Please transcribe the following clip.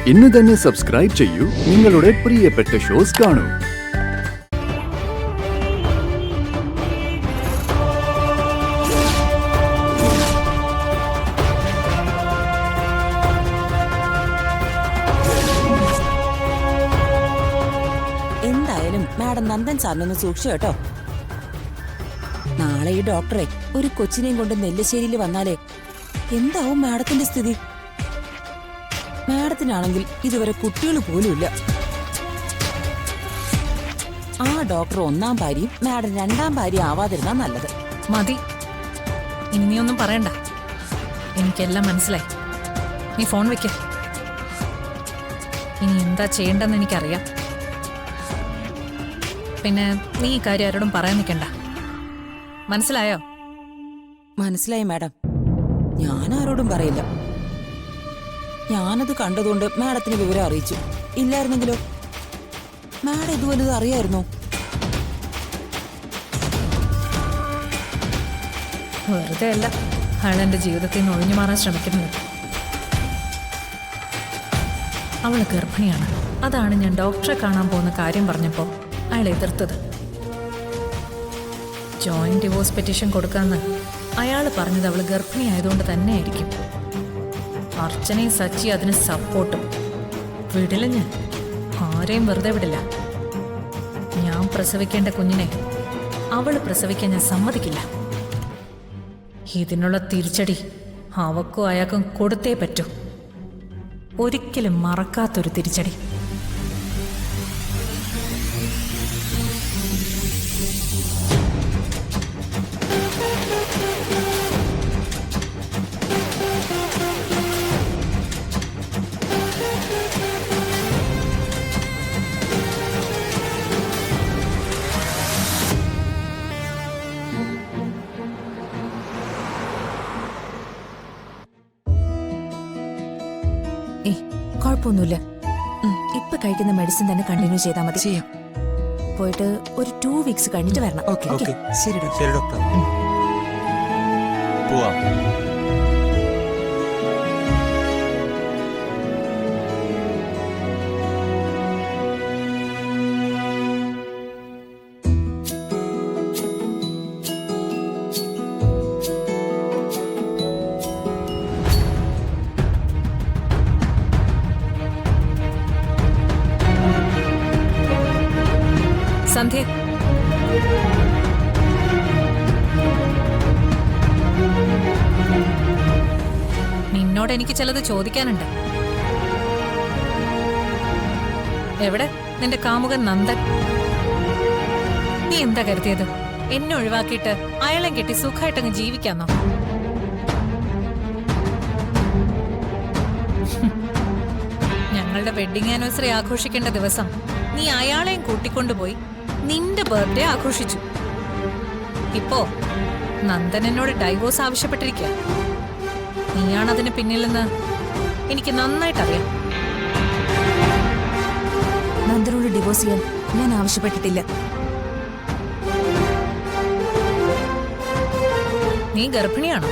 ഇന്ന് തന്നെ സബ്സ്ക്രൈബ് ചെയ്യൂ, നിങ്ങളുടെ പ്രിയപ്പെട്ട ഷോസ് കാണൂ. എന്തായാലും മാഡം നന്ദൻ സാറിനൊന്ന് സൂക്ഷിച്ചു കേട്ടോ. നാളെ ഈ ഡോക്ടറെ ഒരു കൊച്ചിനെയും കൊണ്ട് നെല്ലശ്ശേരിയിൽ വന്നാലേ എന്താവും മാഡത്തിന്റെ സ്ഥിതി? മാഡത്തിനാണെങ്കിൽ ഇതുവരെ കുട്ടികൾ പോലുമില്ല. ആ ഡോക്ടർ ഒന്നാം ഭാര്യയും മാഡം രണ്ടാം ഭാര്യ ആവാതിരുന്നാ നല്ലത്. മതി, ഇനി നീ ഒന്നും പറയണ്ട. എനിക്കെല്ലാം മനസ്സിലായി. നീ ഫോൺ വെക്ക. ഇനി എന്താ ചെയ്യേണ്ടെന്ന് എനിക്കറിയാം. പിന്നെ നീ ഈ കാര്യം ആരോടും പറയാൻ നിൽക്കണ്ട. മനസ്സിലായോ? മനസ്സിലായി മാഡം. ഞാൻ ആരോടും പറയില്ല. ഞാനത് കണ്ടതുകൊണ്ട് മാഡത്തിന് വിവരം അറിയിച്ചു. ഇല്ലായിരുന്നെങ്കിലോ? മാഡം ഇതുവല്ലത് അറിയായിരുന്നോ? വെറുതെ അല്ല അയാൾ എൻ്റെ ജീവിതത്തിൽ നിന്ന് ഒഴിഞ്ഞു മാറാൻ ശ്രമിക്കുന്നത്. അവൾ ഗർഭിണിയാണ്. അതാണ് ഞാൻ ഡോക്ടറെ കാണാൻ പോകുന്ന കാര്യം പറഞ്ഞപ്പോൾ അയാൾ എതിർത്തത്. ജോയിന്റ് ഡിവോഴ്സ് പെറ്റീഷൻ കൊടുക്കാമെന്ന് അയാൾ പറഞ്ഞത് അവൾ ഗർഭിണി ആയതുകൊണ്ട് തന്നെ ആയിരിക്കും. അർച്ചനയും സച്ചി അതിന് സപ്പോർട്ടും. വിടില്ല, ഞാൻ ആരെയും വെറുതെ വിടില്ല. ഞാൻ പ്രസവിക്കേണ്ട കുഞ്ഞിനെ അവൾ പ്രസവിക്കാൻ ഞാൻ സമ്മതിക്കില്ല. ഇതിനുള്ള തിരിച്ചടി അവക്കും അയാൾക്കും കൊടുത്തേ പറ്റൂ. ഒരിക്കലും മറക്കാത്തൊരു തിരിച്ചടി. കുഴപ്പമൊന്നുമില്ല. ഇപ്പൊ കഴിക്കുന്ന മെഡിസിൻ തന്നെ കണ്ടിന്യൂ ചെയ്താൽ മതി. ചെയ്യാം. പോയിട്ട് ഒരു 2 വീക്സ് കഴിഞ്ഞിട്ട് വരണം. ഓക്കെ. ശരി ഡോക്ടർ. പോവാം. സന്ധ്യ, നിന്നോട് എനിക്ക് ചിലത് ചോദിക്കാനുണ്ട്. എവിടെ നിന്റെ കാമുകൻ നന്ദൻ? നീ എന്താ കരുതിയത്? എന്നെ ഒഴിവാക്കിയിട്ട് അയാളെ കെട്ടി സുഖമായിട്ടങ്ങ് ജീവിക്കാന്നോ? ഞങ്ങളുടെ വെഡിങ് ആനിവേഴ്സറി ആഘോഷിക്കേണ്ട ദിവസം നീ അയാളെയും കൂട്ടിക്കൊണ്ടുപോയി നിന്റെ ബർത്ത്ഡേ ആഘോഷിച്ചു. ഇപ്പോ നന്ദൻ എന്നോട് ഡൈവോഴ്സ് ആവശ്യപ്പെട്ടിരിക്കുക. നീയാണതിന് പിന്നിലെന്ന് എനിക്ക് നന്നായിട്ടറിയാം. നന്ദനോട് ഡിവോഴ്സ് ചെയ്യാൻ ഞാൻ ആവശ്യപ്പെട്ടിട്ടില്ല. നീ ഗർഭിണിയാണോ?